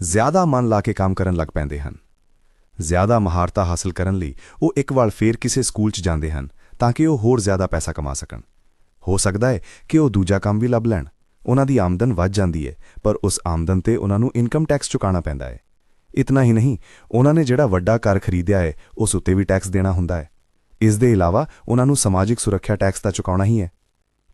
ਜ਼ਿਆਦਾ ਮਨ ਲਾ ਕੇ ਕੰਮ ਕਰਨ ਲੱਗ ਪੈਂਦੇ ਹਨ। ਜ਼ਿਆਦਾ ਮਹਾਰਤਾਂ ਹਾਸਲ ਕਰਨ ਲਈ ਉਹ ਇੱਕ ਵਾਰ ਫੇਰ ਕਿਸੇ ਸਕੂਲ 'ਚ ਜਾਂਦੇ ਹਨ ਤਾਂ ਕਿ ਉਹ ਹੋਰ ਜ਼ਿਆਦਾ ਪੈਸਾ ਕਮਾ ਸਕਣ। ਹੋ ਸਕਦਾ ਹੈ ਕਿ ਉਹ ਦੂਜਾ ਕੰਮ ਵੀ ਲੱਭ ਲੈਣ। ਉਹਨਾਂ ਦੀ ਆਮਦਨ ਵੱਧ ਜਾਂਦੀ ਹੈ, ਪਰ ਉਸ ਆਮਦਨ ਤੇ ਉਹਨਾਂ ਨੂੰ ਇਨਕਮ ਟੈਕਸ ਚੁਕਾਉਣਾ ਪੈਂਦਾ ਹੈ। ਇਤਨਾ ਹੀ ਨਹੀਂ, ਉਹਨਾਂ ਨੇ ਜਿਹੜਾ ਵੱਡਾ ਘਰ ਖਰੀਦਿਆ ਹੈ ਉਸ ਉੱਤੇ ਵੀ ਟੈਕਸ ਦੇਣਾ ਹੁੰਦਾ ਹੈ। ਇਸ ਦੇ ਇਲਾਵਾ ਉਹਨਾਂ ਨੂੰ ਸਮਾਜਿਕ ਸੁਰੱਖਿਆ ਟੈਕਸ ਤਾਂ ਚੁਕਾਉਣਾ ਹੀ ਹੈ।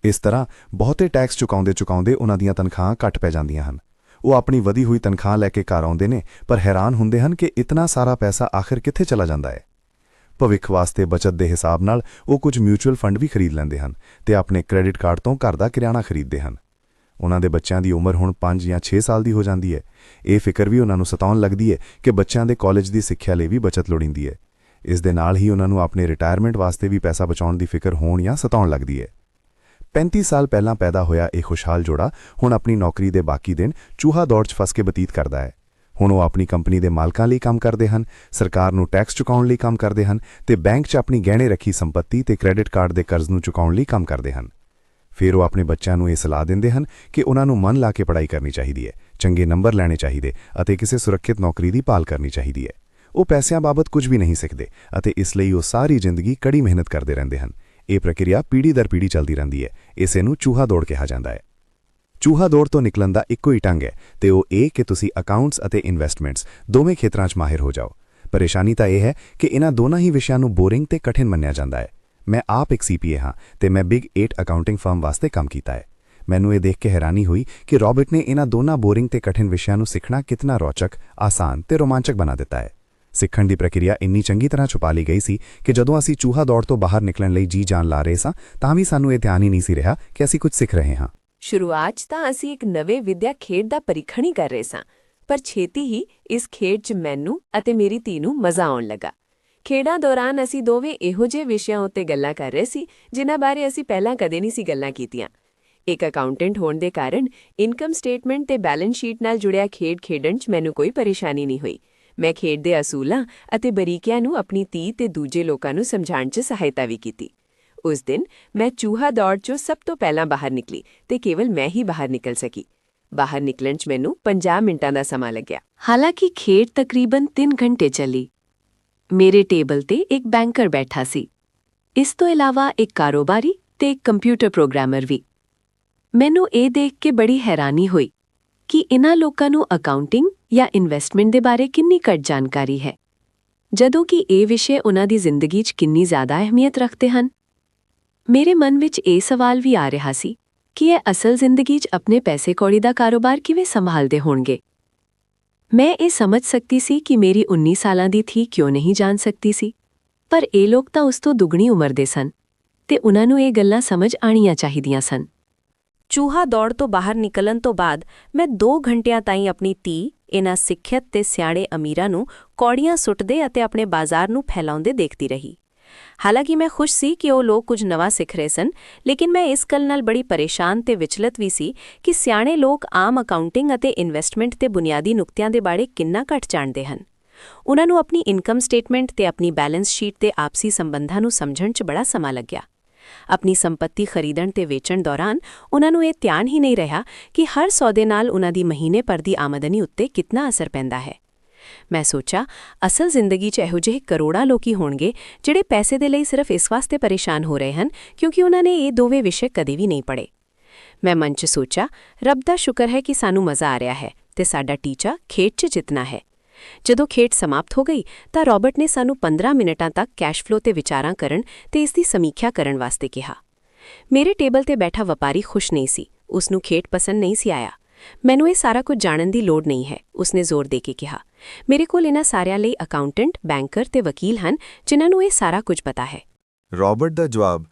ਇਸ ਤਰ੍ਹਾਂ ਬਹੁਤੇ ਟੈਕਸ ਚੁਕਾਉਂਦੇ ਉਹਨਾਂ ਦੀਆਂ ਤਨਖਾਹਾਂ ਘੱਟ ਪੈ ਜਾਂਦੀਆਂ ਹਨ। ਉਹ ਆਪਣੀ ਵਧੀ ਹੋਈ ਤਨਖਾਹ ਲੈ ਕੇ ਘਰ ਆਉਂਦੇ ਨੇ, ਪਰ ਹੈਰਾਨ ਹੁੰਦੇ ਹਨ ਕਿ ਇਤਨਾ ਸਾਰਾ ਪੈਸਾ ਆਖਿਰ ਕਿੱਥੇ ਚਲਾ ਜਾਂਦਾ ਹੈ। ਭਵਿੱਖ ਵਾਸਤੇ ਬਚਤ ਦੇ ਹਿਸਾਬ ਨਾਲ ਉਹ ਕੁਝ ਮਿਊਚੁਅਲ ਫੰਡ ਵੀ ਖਰੀਦ ਲੈਂਦੇ ਹਨ ਤੇ ਆਪਣੇ ਕ੍ਰੈਡਿਟ ਕਾਰਡ ਤੋਂ ਘਰ ਦਾ ਕਿਰਾਣਾ ਖਰੀਦਦੇ ਹਨ। ਉਹਨਾਂ ਦੇ ਬੱਚਿਆਂ ਦੀ ਉਮਰ ਹੁਣ 5 ਜਾਂ 6 ਸਾਲ ਦੀ ਹੋ ਜਾਂਦੀ ਹੈ। ਇਹ ਫਿਕਰ ਵੀ ਉਹਨਾਂ ਨੂੰ ਸਤਾਉਣ ਲੱਗਦੀ ਹੈ ਕਿ ਬੱਚਿਆਂ ਦੇ ਕਾਲਜ ਦੀ ਸਿੱਖਿਆ ਲਈ ਵੀ ਬਚਤ ਲੋੜੀਂਦੀ ਹੈ। ਇਸ ਦੇ ਨਾਲ ਹੀ ਉਹਨਾਂ ਨੂੰ ਆਪਣੇ ਰਿਟਾਇਰਮੈਂਟ ਵਾਸਤੇ ਵੀ ਪੈਸਾ ਬਚਾਉਣ ਦੀ ਫਿਕਰ ਹੋਣ ਜਾਂ ਸਤਾਉਣ ਲੱਗਦੀ ਹੈ। 35 ਸਾਲ ਪਹਿਲਾਂ ਪੈਦਾ ਹੋਇਆ ਇਹ ਖੁਸ਼ਹਾਲ ਜੋੜਾ ਹੁਣ ਆਪਣੀ ਨੌਕਰੀ ਦੇ ਬਾਕੀ ਦਿਨ ਚੂਹਾ ਦੌੜ 'ਚ ਫਸ ਕੇ ਬਤੀਤ ਕਰਦਾ ਹੈ। ਹੁਣ ਉਹ ਆਪਣੀ ਕੰਪਨੀ ਦੇ ਮਾਲਕਾਂ ਲਈ ਕੰਮ ਕਰਦੇ ਹਨ, ਸਰਕਾਰ ਨੂੰ ਟੈਕਸ ਚੁਕਾਉਣ ਲਈ ਕੰਮ ਕਰਦੇ ਹਨ ਤੇ ਬੈਂਕ 'ਚ ਆਪਣੀ ਗਹਿਣੇ ਰੱਖੀ ਸੰਪੱਤੀ ਤੇ ਕ੍ਰੈਡਿਟ ਕਾਰਡ ਦੇ ਕਰਜ਼ ਨੂੰ ਚੁਕਾਉਣ ਲਈ ਕੰਮ ਕਰਦੇ ਹਨ। ਫਿਰ ਉਹ ਆਪਣੇ ਬੱਚਿਆਂ ਨੂੰ ਇਹ ਸਲਾਹ ਦਿੰਦੇ ਹਨ ਕਿ ਉਹਨਾਂ ਨੂੰ ਮਨ ਲਾ ਕੇ ਪੜ੍ਹਾਈ ਕਰਨੀ ਚਾਹੀਦੀ ਹੈ, ਚੰਗੇ ਨੰਬਰ ਲੈਣੇ ਚਾਹੀਦੇ ਅਤੇ ਕਿਸੇ ਸੁਰੱਖਿਅਤ ਨੌਕਰੀ ਦੀ ਭਾਲ ਕਰਨੀ ਚਾਹੀਦੀ ਹੈ। ਉਹ ਪੈਸਿਆਂ ਬਾਬਤ ਕੁਝ ਵੀ ਨਹੀਂ ਸਿੱਖਦੇ ਅਤੇ ਇਸ ਲਈ ਉਹ ਸਾਰੀ ਜ਼ਿੰਦਗੀ ਕੜੀ ਮਿਹਨਤ ਕਰਦੇ ਰਹਿੰਦੇ ਹਨ। ਇਹ ਪ੍ਰਕਿਰਿਆ ਪੀੜ੍ਹੀ ਦਰ ਪੀੜ੍ਹੀ ਚੱਲਦੀ ਰਹਿੰਦੀ ਹੈ। ਇਸੇ ਨੂੰ ਚੂਹਾ ਦੌੜ ਕਿਹਾ ਜਾਂਦਾ ਹੈ। ਚੂਹਾ ਦੌੜ ਤੋਂ ਨਿਕਲਣ ਦਾ ਇੱਕੋ ਹੀ ਢੰਗ ਹੈ ਤੇ ਉਹ ਇਹ ਕਿ ਤੁਸੀਂ ਅਕਾਊਂਟਸ ਅਤੇ ਇਨਵੈਸਟਮੈਂਟਸ ਦੋਵੇਂ ਖੇਤਰਾਂ 'ਚ ਮਾਹਿਰ ਹੋ ਜਾਓ। ਪਰੇਸ਼ਾਨੀ ਤਾਂ ਇਹ ਹੈ ਕਿ ਇਹਨਾਂ ਦੋਨਾਂ ਹੀ ਵਿਸ਼ਿਆਂ ਨੂੰ ਬੋਰਿੰਗ ਤੇ ਕਠਿਨ ਮੰਨਿਆ ਜਾਂਦਾ ਹੈ। ਮੈਂ ਆਪ ਇੱਕ CPA ਹਾਂ ਤੇ ਮੈਂ ਬਿਗ 8 ਅਕਾਊਂਟਿੰਗ ਫਰਮ ਵਾਸਤੇ ਕੰਮ ਕੀਤਾ ਹੈ। ਮੈਨੂੰ ਇਹ ਦੇਖ ਕੇ ਹੈਰਾਨੀ ਹੋਈ ਕਿ ਰੌਬਰਟ ਨੇ ਇਹਨਾਂ ਦੋਨਾਂ ਬੋਰਿੰਗ ਤੇ ਕਠਿਨ ਵਿਸ਼ਿਆਂ ਨੂੰ ਸਿੱਖਣਾ ਕਿਤਨਾ ਰੌਚਕ, ਆਸਾਨ ਤੇ ਰੋਮਾਂਚਕ ਬਣਾ ਦਿੱਤਾ ਹੈ। ਸਿੱਖਣ ਦੀ ਪ੍ਰਕਿਰਿਆ ਇੰਨੀ ਚੰਗੀ ਤਰ੍ਹਾਂ ਛੁਪਾ ਲਈ ਗਈ ਸੀ ਕਿ ਜਦੋਂ ਅਸੀਂ ਚੂਹਾ ਦੌੜ ਤੋਂ ਬਾਹਰ ਨਿਕਲਣ ਲਈ ਜੀ ਜਾਨ ਲਾ ਰਹੇ ਸਾਂ ਤਾਂ ਵੀ ਸਾਨੂੰ ਇਹ ਧਿਆਨ ਹੀ ਨਹੀਂ ਸੀ ਰਿਹਾ ਕਿ ਅਸੀਂ ਕੁਝ ਸਿੱਖ ਰਹੇ ਹਾਂ। ਸ਼ੁਰੂਆਤ 'ਚ ਤਾਂ ਅਸੀਂ ਇੱਕ ਨਵੇਂ ਵਿਦਿਆ ਖੇਡ ਦਾ ਪਰੀਖਣ ਹੀ ਕਰ ਰਹੇ ਸਾਂ, ਪਰ ਛੇਤੀ ਹੀ ਇਸ ਖੇਡ 'ਚ ਮੈਨੂੰ ਅਤੇ ਮੇਰੀ ਧੀ ਨੂੰ ਮਜ਼ਾ ਆਉਣ ਲੱਗਾ। ਖੇਡਾਂ ਦੌਰਾਨ ਅਸੀਂ ਦੋਵੇਂ ਇਹੋ ਜਿਹੇ ਵਿਸ਼ਿਆਂ ਉੱਤੇ ਗੱਲਾਂ ਕਰ ਰਹੇ ਸੀ ਜਿਨ੍ਹਾਂ ਬਾਰੇ ਅਸੀਂ ਪਹਿਲਾਂ ਕਦੇ ਨਹੀਂ ਸੀ ਗੱਲਾਂ ਕੀਤੀਆਂ। ਇੱਕ ਅਕਾਊਂਟੈਂਟ ਹੋਣ ਦੇ ਕਾਰਨ ਇਨਕਮ ਸਟੇਟਮੈਂਟ ਤੇ ਬੈਲੈਂਸ ਸ਼ੀਟ ਨਾਲ ਜੁੜਿਆ ਖੇਡ ਖੇਡਣ 'ਚ ਮੈਨੂੰ ਕੋਈ ਪਰੇਸ਼ਾਨੀ ਨਹੀਂ ਹੋਈ। ਮੈਂ ਖੇਡ ਦੇ ਅਸੂਲਾਂ ਅਤੇ ਬਰੀਕੀਆਂ ਨੂੰ ਆਪਣੀ ਧੀ ਤੇ ਦੂਜੇ ਲੋਕਾਂ ਨੂੰ ਸਮਝਾਉਣ 'ਚ ਸਹਾਇਤਾ ਵੀ ਕੀਤੀ। ਉਸ ਦਿਨ ਮੈਂ ਚੂਹਾ ਦੌੜ 'ਚੋਂ ਸਭ ਤੋਂ ਪਹਿਲਾਂ ਬਾਹਰ ਨਿਕਲੀ ਤੇ ਕੇਵਲ ਮੈਂ ਹੀ ਬਾਹਰ ਨਿਕਲ ਸਕੀ। ਬਾਹਰ ਨਿਕਲਣ 'ਚ ਮੈਨੂੰ 50 ਮਿੰਟਾਂ ਦਾ ਸਮਾਂ ਲੱਗਿਆ। ਹਾਲਾਂਕਿ ਖੇਡ ਤਕਰੀਬਨ 3 ਘੰਟੇ ਚੱਲੀ। ਮੇਰੇ ਟੇਬਲ ਤੇ ਇੱਕ ਬੈਂਕਰ ਬੈਠਾ ਸੀ। ਇਸ ਤੋਂ ਇਲਾਵਾ ਇੱਕ ਕਾਰੋਬਾਰੀ ਤੇ ਇੱਕ ਕੰਪਿਊਟਰ ਪ੍ਰੋਗਰਾਮਰ ਵੀ। ਮੈਨੂੰ ਇਹ ਦੇਖ ਕੇ ਬੜੀ ਹੈਰਾਨੀ ਹੋਈ ਕਿ ਇਨ੍ਹਾਂ ਲੋਕਾਂ ਨੂੰ ਅਕਾਊਂਟਿੰਗ ਜਾਂ ਇਨਵੈਸਟਮੈਂਟ ਦੇ ਬਾਰੇ ਕਿੰਨੀ ਘੱਟ ਜਾਣਕਾਰੀ ਹੈ, ਜਦੋਂ ਕਿ ਇਹ ਵਿਸ਼ੇ ਉਨ੍ਹਾਂ ਦੀ ਜ਼ਿੰਦਗੀ 'ਚ ਕਿੰਨੀ ਜ਼ਿਆਦਾ ਅਹਿਮੀਅਤ ਰੱਖਦੇ ਹਨ। ਮੇਰੇ ਮਨ ਵਿੱਚ ਇਹ ਸਵਾਲ ਵੀ ਆ ਰਿਹਾ ਸੀ ਕਿ ਇਹ ਅਸਲ ਜ਼ਿੰਦਗੀ 'ਚ ਆਪਣੇ ਪੈਸੇ ਕੌੜੀ ਦਾ ਕਾਰੋਬਾਰ ਕਿਵੇਂ ਸੰਭਾਲਦੇ ਹੋਣਗੇ। ਮੈਂ ਇਹ ਸਮਝ ਸਕਦੀ ਸੀ ਕਿ ਮੇਰੀ 19 ਸਾਲਾਂ ਦੀ ਧੀ ਕਿਉਂ ਨਹੀਂ ਜਾਣ ਸਕਦੀ ਸੀ, ਪਰ ਇਹ ਲੋਕ ਤਾਂ ਉਸ ਤੋਂ ਦੁੱਗਣੀ ਉਮਰ ਦੇ ਸਨ ਤੇ ਉਨ੍ਹਾਂ ਨੂੰ ਇਹ ਗੱਲਾਂ ਸਮਝ ਆਉਣੀਆਂ ਚਾਹੀਦੀਆਂ ਸਨ। ਚੂਹਾ ਦੌੜ ਤੋਂ ਬਾਹਰ ਨਿਕਲਣ ਤੋਂ ਬਾਅਦ ਮੈਂ 2 ਘੰਟਿਆਂ ਤਾਈਂ ਆਪਣੀ ਧੀ ਇਹਨਾਂ ਸਿੱਖਿਅਤ ਤੇ ਸਿਆਣੇ ਅਮੀਰਾਂ ਨੂੰ ਕੌੜੀਆਂ ਸੁੱਟਦੇ ਅਤੇ ਆਪਣੇ ਬਾਜ਼ਾਰ ਨੂੰ ਫੈਲਾਉਂਦੇ ਦੇਖਦੀ ਰਹੀ। ਹਾਲਾਂਕਿ ਮੈਂ ਖੁਸ਼ ਸੀ ਕਿ ਉਹ ਲੋਕ ਕੁਝ ਨਵਾਂ ਸਿੱਖ ਰਹੇ ਸਨ, ਲੇਕਿਨ ਮੈਂ ਇਸ ਗੱਲ ਨਾਲ ਬੜੀ ਪਰੇਸ਼ਾਨ ਤੇ ਵਿਚਲਤ ਵੀ ਸੀ ਕਿ ਸਿਆਣੇ ਲੋਕ ਆਮ ਅਕਾਊਂਟਿੰਗ ਅਤੇ ਇਨਵੈਸਟਮੈਂਟ ਦੇ ਬੁਨਿਆਦੀ ਨੁਕਤਿਆਂ ਦੇ ਬਾਰੇ ਕਿੰਨਾ ਘੱਟ ਜਾਣਦੇ ਹਨ। ਉਨ੍ਹਾਂ ਨੂੰ ਆਪਣੀ ਇਨਕਮ ਸਟੇਟਮੈਂਟ ਤੇ ਆਪਣੀ ਬੈਲੈਂਸ ਸ਼ੀਟ ਦੇ ਆਪਸੀ ਸੰਬੰਧਾਂ ਨੂੰ ਸਮਝਣ 'ਚ ਬੜਾ ਸਮਾਂ ਲੱਗਿਆ। ਆਪਣੀ ਸੰਪੱਤੀ ਖਰੀਦਣ ਤੇ ਵੇਚਣ ਦੌਰਾਨ ਉਨ੍ਹਾਂ ਨੂੰ ਇਹ ਧਿਆਨ ਹੀ ਨਹੀਂ ਰਿਹਾ ਕਿ ਹਰ ਸੌਦੇ ਨਾਲ ਉਨ੍ਹਾਂ ਦੀ ਮਹੀਨੇ ਭਰ ਦੀ ਆਮਦਨੀ ਉੱਤੇ ਕਿੰਨਾ ਅਸਰ ਪੈਂਦਾ ਹੈ। ਮੈਂ ਸੋਚਿਆ, ਅਸਲ ਜ਼ਿੰਦਗੀ 'ਚ ਇਹੋ ਜਿਹੇ ਕਰੋੜਾਂ ਲੋਕੀ ਹੋਣਗੇ ਜਿਹੜੇ ਪੈਸੇ ਦੇ ਲਈ ਸਿਰਫ ਇਸ ਵਾਸਤੇ ਪਰੇਸ਼ਾਨ ਹੋ ਰਹੇ ਹਨ ਕਿਉਂਕਿ ਉਨ੍ਹਾਂ ਨੇ ਇਹ ਦੋਵੇਂ ਵਿਸ਼ੇ ਕਦੇ ਵੀ ਨਹੀਂ ਪੜ੍ਹੇ। ਮੈਂ ਮਨ 'ਚ ਸੋਚਿਆ, ਰੱਬ ਦਾ ਸ਼ੁਕਰ ਹੈ ਕਿ ਸਾਨੂੰ ਮਜ਼ਾ ਆ ਰਿਹਾ ਹੈ ਤੇ ਸਾਡਾ ਟੀਚਾ ਖੇਡ 'ਚ ਜਿੱਤਣਾ ਹੈ। ਜਦੋਂ ਖੇਡ ਸਮਾਪਤ ਹੋ ਗਈ ਤਾਂ ਰੌਬਰਟ ਨੇ ਸਾਨੂੰ 15 ਮਿੰਟਾਂ ਤੱਕ ਕੈਸ਼ ਫਲੋ ਤੇ ਵਿਚਾਰਾਂ ਕਰਨ ਤੇ ਇਸ ਦੀ ਸਮੀਖਿਆ ਕਰਨ ਵਾਸਤੇ ਕਿਹਾ। ਮੇਰੇ ਟੇਬਲ ਤੇ ਬੈਠਾ ਵਪਾਰੀ ਖੁਸ਼ ਨਹੀਂ ਸੀ। ਉਸ ਨੂੰ ਖੇਡ ਪਸੰਦ ਨਹੀਂ ਸੀ ਆਇਆ। ਮੈਨੂੰ ਇਹ ਸਾਰਾ ਕੁਝ ਜਾਣਨ ਦੀ ਲੋੜ ਨਹੀਂ ਹੈ, ਉਸਨੇ ਜ਼ੋਰ ਦੇ ਕੇ ਕਿਹਾ। ਮੇਰੇ ਕੋਲ ਇਹਨਾਂ ਸਾਰਿਆਂ ਲਈ ਅਕਾਊਂਟੈਂਟ, ਬੈਂਕਰ ਤੇ ਵਕੀਲ ਹਨ ਜਿਨ੍ਹਾਂ ਨੂੰ ਇਹ ਸਾਰਾ ਕੁਝ ਪਤਾ ਹੈ। ਰੌਬਰਟ ਦਾ ਜਵਾਬ,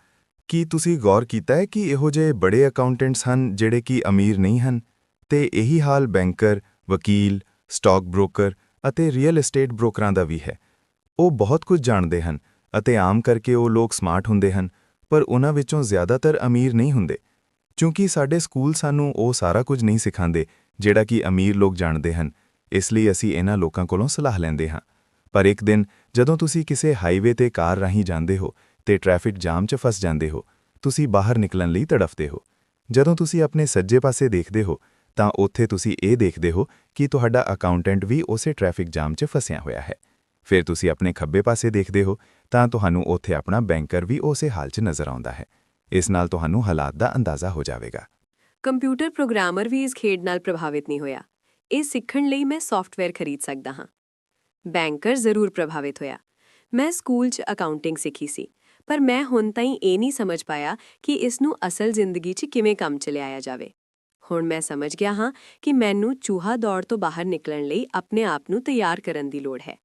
ਕੀ ਤੁਸੀਂ ਗੌਰ ਕੀਤਾ ਹੈ ਕਿ ਇਹੋ ਜਿਹੇ ਬੜੇ ਅਕਾਊਂਟੈਂਟਸ ਹਨ ਜਿਹੜੇ ਕਿ ਅਮੀਰ ਨਹੀਂ ਹਨ ਤੇ ਇਹੀ ਹਾਲ ਬੈਂਕਰ, ਵਕੀਲ, ਸਟਾਕ ਬ੍ਰੋਕਰ ਅਤੇ ਰੀਅਲ ਏਸਟੇਟ ਬ੍ਰੋਕਰਾਂ ਦਾ ਵੀ ਹੈ। ਉਹ ਬਹੁਤ ਕੁਝ ਜਾਣਦੇ ਹਨ ਅਤੇ ਆਮ ਕਰਕੇ ਉਹ ਲੋਕ ਸਮਾਰਟ ਹੁੰਦੇ ਹਨ, ਪਰ ਉਹਨਾਂ ਵਿੱਚੋਂ ਜ਼ਿਆਦਾਤਰ ਅਮੀਰ ਨਹੀਂ ਹੁੰਦੇ। ਕਿਉਂਕਿ ਸਾਡੇ ਸਕੂਲ ਸਾਨੂੰ ਉਹ ਸਾਰਾ ਕੁਝ ਨਹੀਂ ਸਿਖਾਉਂਦੇ ਜਿਹੜਾ ਕਿ ਅਮੀਰ ਲੋਕ ਜਾਣਦੇ ਹਨ, ਇਸ ਲਈ ਅਸੀਂ ਇਹਨਾਂ ਲੋਕਾਂ ਕੋਲੋਂ ਸਲਾਹ ਲੈਂਦੇ ਹਾਂ। ਪਰ ਇੱਕ ਦਿਨ ਜਦੋਂ ਤੁਸੀਂ ਕਿਸੇ ਹਾਈਵੇ ਤੇ ਕਾਰ ਰਾਹੀਂ ਜਾਂਦੇ ਹੋ ਤੇ ਟ੍ਰੈਫਿਕ ਜਾਮ 'ਚ ਫਸ ਜਾਂਦੇ ਹੋ, ਤੁਸੀਂ ਬਾਹਰ ਨਿਕਲਣ ਲਈ ਤੜਫਦੇ ਹੋ। ਜਦੋਂ ਤੁਸੀਂ ਆਪਣੇ ਸੱਜੇ ਪਾਸੇ ਦੇਖਦੇ ਹੋ ਤਾਂ ਉੱਥੇ ਤੁਸੀਂ ਇਹ ਦੇਖਦੇ ਹੋ ਕਿ ਤੁਹਾਡਾ ਅਕਾਊਂਟੈਂਟ ਵੀ ਉਸੇ ਟ੍ਰੈਫਿਕ ਜਾਮ 'ਚ ਫਸਿਆ ਹੋਇਆ ਹੈ। ਫਿਰ ਤੁਸੀਂ ਆਪਣੇ ਖੱਬੇ ਪਾਸੇ ਦੇਖਦੇ ਹੋ ਤਾਂ ਤੁਹਾਨੂੰ ਉੱਥੇ ਆਪਣਾ ਬੈਂਕਰ ਵੀ ਉਸੇ ਹਾਲ 'ਚ ਨਜ਼ਰ ਆਉਂਦਾ ਹੈ। ਇਸ ਨਾਲ ਤੁਹਾਨੂੰ ਹਾਲਾਤ ਦਾ ਅੰਦਾਜ਼ਾ ਹੋ ਜਾਵੇਗਾ। ਕੰਪਿਊਟਰ ਪ੍ਰੋਗਰਾਮਰ ਵੀ ਇਸ ਖੇਡ ਨਾਲ ਪ੍ਰਭਾਵਿਤ ਨਹੀਂ ਹੋਇਆ। ਇਹ ਸਿੱਖਣ ਲਈ ਮੈਂ ਸੌਫਟਵੇਅਰ ਖਰੀਦ ਸਕਦਾ ਹਾਂ। ਬੈਂਕਰ ਜ਼ਰੂਰ ਪ੍ਰਭਾਵਿਤ ਹੋਇਆ। ਮੈਂ ਸਕੂਲ 'ਚ ਅਕਾਊਂਟਿੰਗ ਸਿੱਖੀ ਸੀ, ਪਰ ਮੈਂ ਹੁਣ ਤਾਈਂ ਇਹ ਨਹੀਂ ਸਮਝ ਪਾਇਆ ਕਿ ਇਸ ਨੂੰ ਅਸਲ ਜ਼ਿੰਦਗੀ 'ਚ ਕਿਵੇਂ ਕੰਮ 'ਚ ਲਿਆਇਆ ਜਾਵੇ। ਹੁਣ ਮੈਂ ਸਮਝ ਗਿਆ ਹਾਂ ਕਿ ਮੈਨੂੰ ਚੂਹਾ ਦੌੜ ਤੋਂ ਬਾਹਰ ਨਿਕਲਣ ਲਈ ਆਪਣੇ ਆਪ ਨੂੰ ਤਿਆਰ ਕਰਨ ਦੀ ਲੋੜ ਹੈ।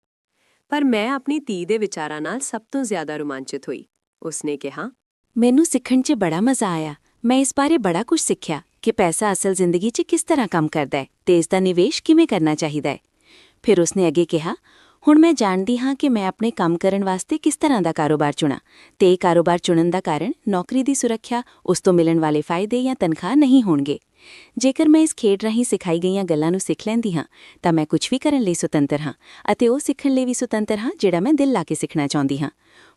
ਪਰ ਮੈਂ ਆਪਣੀ ਧੀ ਦੇ ਵਿਚਾਰਾਂ ਨਾਲ ਸਭ ਤੋਂ ਜ਼ਿਆਦਾ ਰੋਮਾਂਚਿਤ ਹੋਈ। ਉਸਨੇ ਕਿਹਾ, ਮੈਨੂੰ ਸਿੱਖਣ 'ਚ ਬੜਾ ਮਜ਼ਾ ਆਇਆ। ਮੈਂ ਇਸ ਬਾਰੇ ਬੜਾ ਕੁਝ ਸਿੱਖਿਆ ਕਿ ਪੈਸਾ ਅਸਲ ਜ਼ਿੰਦਗੀ 'ਚ ਕਿਸ ਤਰ੍ਹਾਂ ਕੰਮ ਕਰਦਾ ਹੈ ਤੇ ਇਸ ਦਾ ਨਿਵੇਸ਼ ਕਿਵੇਂ ਕਰਨਾ ਚਾਹੀਦਾ ਹੈ। ਫਿਰ ਉਸਨੇ ਅੱਗੇ ਕਿਹਾ, ਹੁਣ ਮੈਂ ਜਾਣਦੀ ਹਾਂ ਕਿ ਮੈਂ ਆਪਣੇ ਕੰਮ ਕਰਨ ਵਾਸਤੇ ਕਿਸ ਤਰ੍ਹਾਂ ਦਾ ਕਾਰੋਬਾਰ ਚੁਣਾ ਤੇ ਇਹ ਕਾਰੋਬਾਰ ਚੁਣਨ ਦਾ ਕਾਰਨ ਨੌਕਰੀ ਦੀ ਸੁਰੱਖਿਆ, ਉਸ ਤੋਂ ਮਿਲਣ ਵਾਲੇ ਫਾਇਦੇ ਜਾਂ ਤਨਖਾਹ ਨਹੀਂ ਹੋਣਗੇ। ਜੇਕਰ ਮੈਂ ਇਸ ਖੇਡ ਰਾਹੀਂ ਸਿਖਾਈ ਗਈਆਂ ਗੱਲਾਂ ਨੂੰ ਸਿੱਖ ਲੈਂਦੀ ਹਾਂ ਤਾਂ ਮੈਂ ਕੁਝ ਵੀ ਕਰਨ ਲਈ ਸੁਤੰਤਰ ਹਾਂ ਅਤੇ ਉਹ ਸਿੱਖਣ ਲਈ ਵੀ ਸੁਤੰਤਰ ਹਾਂ ਜਿਹੜਾ ਮੈਂ ਦਿਲ ਲਾ ਕੇ ਸਿੱਖਣਾ ਚਾਹੁੰਦੀ ਹਾਂ।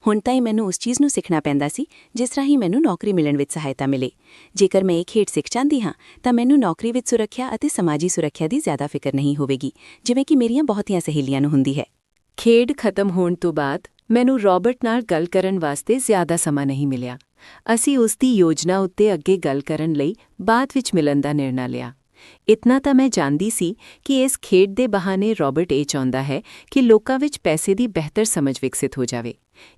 ਹੁਣ ਤਾਈਂ ਮੈਨੂੰ ਉਸ ਚੀਜ਼ ਨੂੰ ਸਿੱਖਣਾ ਪੈਂਦਾ ਸੀ ਜਿਸ ਰਾਹੀਂ ਮੈਨੂੰ ਨੌਕਰੀ ਮਿਲਣ ਵਿੱਚ ਸਹਾਇਤਾ ਮਿਲੇ। ਜੇਕਰ ਮੈਂ ਇਹ ਖੇਡ ਸਿੱਖ ਜਾਂਦੀ ਹਾਂ ਤਾਂ ਮੈਨੂੰ ਨੌਕਰੀ ਵਿੱਚ ਸੁਰੱਖਿਆ ਅਤੇ ਸਮਾਜੀ ਸੁਰੱਖਿਆ ਦੀ ਜ਼ਿਆਦਾ ਫਿਕਰ ਨਹੀਂ ਹੋਵੇਗੀ, ਜਿਵੇਂ ਕਿ ਮੇਰੀਆਂ ਬਹੁਤੀਆਂ ਸਹੇਲੀਆਂ ਨੂੰ ਹੁੰਦੀ ਹੈ। ਖੇਡ ਖਤਮ ਹੋਣ ਤੋਂ ਬਾਅਦ ਮੈਨੂੰ ਰਾਬਰਟ ਨਾਲ ਗੱਲ ਕਰਨ ਵਾਸਤੇ ਜ਼ਿਆਦਾ ਸਮਾਂ ਨਹੀਂ ਮਿਲਿਆ। ਅਸੀਂ ਉਸ ਦੀ ਯੋਜਨਾ ਉੱਤੇ ਅੱਗੇ ਗੱਲ ਕਰਨ ਲਈ ਬਾਅਦ ਵਿੱਚ ਮਿਲਣ ਦਾ ਨਿਰਣਾ ਲਿਆ। ਇਤਨਾ ਤਾਂ ਮੈਂ ਜਾਣਦੀ ਸੀ ਕਿ ਇਸ ਖੇਡ ਦੇ ਬਹਾਨੇ ਰਾਬਰਟ ਇਹ ਚਾਹੁੰਦਾ ਹੈ ਕਿ ਲੋਕਾਂ ਵਿੱਚ ਪੈਸੇ ਦੀ ਬਿਹਤਰ ਸਮਝ ਵਿਕਸਿਤ ਹੋ ਜਾਵੇ।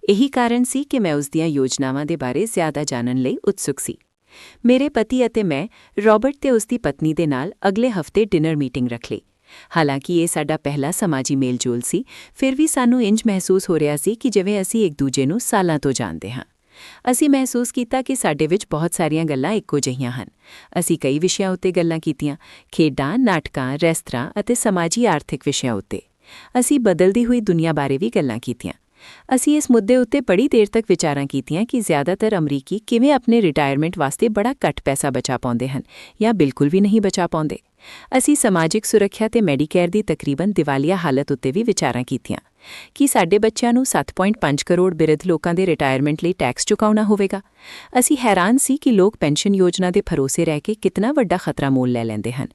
ਇਹੀ ਕਾਰਨ ਸੀ ਕਿ ਮੈਂ ਉਸ ਦੀਆਂ ਯੋਜਨਾਵਾਂ ਦੇ ਬਾਰੇ ਜ਼ਿਆਦਾ ਜਾਣਨ ਲਈ ਉਤਸੁਕ ਸੀ। ਮੇਰੇ ਪਤੀ ਅਤੇ ਮੈਂ ਰਾਬਰਟ ਤੇ ਉਸ ਦੀ ਪਤਨੀ ਦੇ ਨਾਲ ਅਗਲੇ ਹਫ਼ਤੇ ਡਿਨਰ ਮੀਟਿੰਗ ਰੱਖ ਲਈ। ਹਾਲਾਂਕਿ ਇਹ ਸਾਡਾ ਪਹਿਲਾ ਸਮਾਜੀ ਮੇਲ-ਜੋਲ ਸੀ, ਫਿਰ ਵੀ ਸਾਨੂੰ ਇੰਜ ਮਹਿਸੂਸ ਹੋ ਰਿਹਾ ਸੀ ਕਿ ਜਿਵੇਂ ਅਸੀਂ ਇੱਕ ਦੂਜੇ ਨੂੰ ਸਾਲਾਂ ਤੋਂ ਜਾਣਦੇ ਹਾਂ। ਅਸੀਂ ਮਹਿਸੂਸ ਕੀਤਾ ਕਿ ਸਾਡੇ ਵਿੱਚ ਬਹੁਤ ਸਾਰੀਆਂ ਗੱਲਾਂ ਇੱਕੋ ਜਿਹੀਆਂ ਹਨ। ਅਸੀਂ ਕਈ ਵਿਸ਼ਿਆਂ ਉੱਤੇ ਗੱਲਾਂ ਕੀਤੀਆਂ, ਖੇਡਾਂ, ਨਾਟਕਾਂ, ਰੈਸਤਰਾਂ ਅਤੇ ਸਮਾਜੀ ਆਰਥਿਕ ਵਿਸ਼ਿਆਂ ਉੱਤੇ। ਅਸੀਂ ਬਦਲਦੀ ਹੋਈ ਦੁਨੀਆ ਬਾਰੇ ਵੀ ਗੱਲਾਂ ਕੀਤੀਆਂ। ਅਸੀਂ ਇਸ ਮੁੱਦੇ ਉੱਤੇ ਬੜੀ ਦੇਰ ਤੱਕ ਵਿਚਾਰਾਂ ਕੀਤੀਆਂ ਕਿ ਜ਼ਿਆਦਾਤਰ ਅਮਰੀਕੀ ਕਿਵੇਂ ਆਪਣੇ ਰਿਟਾਇਰਮੈਂਟ ਵਾਸਤੇ ਬੜਾ ਘੱਟ ਪੈਸਾ ਬਚਾ ਪਾਉਂਦੇ ਹਨ ਜਾਂ ਬਿਲਕੁਲ ਵੀ ਨਹੀਂ ਬਚਾ ਪਾਉਂਦੇ। ਅਸੀਂ ਸਮਾਜਿਕ ਸੁਰੱਖਿਆ ਤੇ ਮੈਡੀਕੇਅਰ ਦੀ ਤਕਰੀਬਨ ਦਿਵਾਲੀਆ ਹਾਲਤ ਉੱਤੇ ਵੀ ਵਿਚਾਰਾਂ ਕੀਤੀਆਂ। ਕੀ ਸਾਡੇ ਬੱਚਿਆਂ ਨੂੰ 7.5 ਕਰੋੜ ਬਿਰਧ ਲੋਕਾਂ ਦੇ ਰਿਟਾਇਰਮੈਂਟ ਲਈ ਟੈਕਸ ਚੁਕਾਉਣਾ ਹੋਵੇਗਾ? ਅਸੀਂ ਹੈਰਾਨ ਸੀ ਕਿ ਲੋਕ ਪੈਨਸ਼ਨ ਯੋਜਨਾ ਦੇ ਭਰੋਸੇ ਰਹਿ ਕੇ ਕਿਤਨਾ ਵੱਡਾ ਖਤਰਾ ਮੋਲ ਲੈ ਲੈਂਦੇ ਹਨ।